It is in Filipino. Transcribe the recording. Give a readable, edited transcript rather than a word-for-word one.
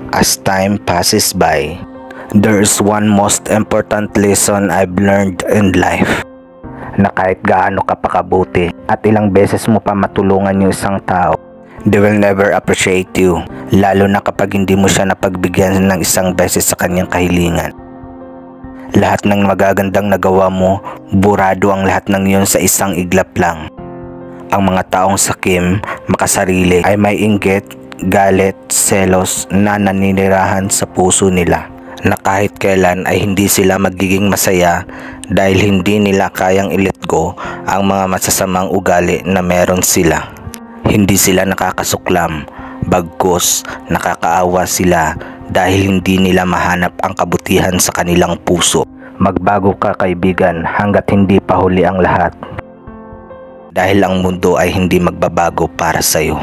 As time passes by, there's one most important lesson I've learned in life. Na kahit gaano ka pa kabuti at ilang beses mo pa matulungan yung isang tao, they will never appreciate you, lalo na kapag hindi mo siya napagbigyan ng isang beses sa kanyang kahilingan. Lahat ng magagandang nagawa mo, burado ang lahat ng yun sa isang iglap lang. Ang mga taong sakim, makasarili ay may inggit, galit, selos na naninirahan sa puso nila, na kahit kailan ay hindi sila magiging masaya dahil hindi nila kayang i-let go ang mga masasamang ugali na meron sila. Hindi sila nakakasuklam, bagkus nakakaawa sila dahil hindi nila mahanap ang kabutihan sa kanilang puso. Magbago ka kaibigan hanggat hindi pa huli ang lahat. Dahil ang mundo ay hindi magbabago para sa'yo.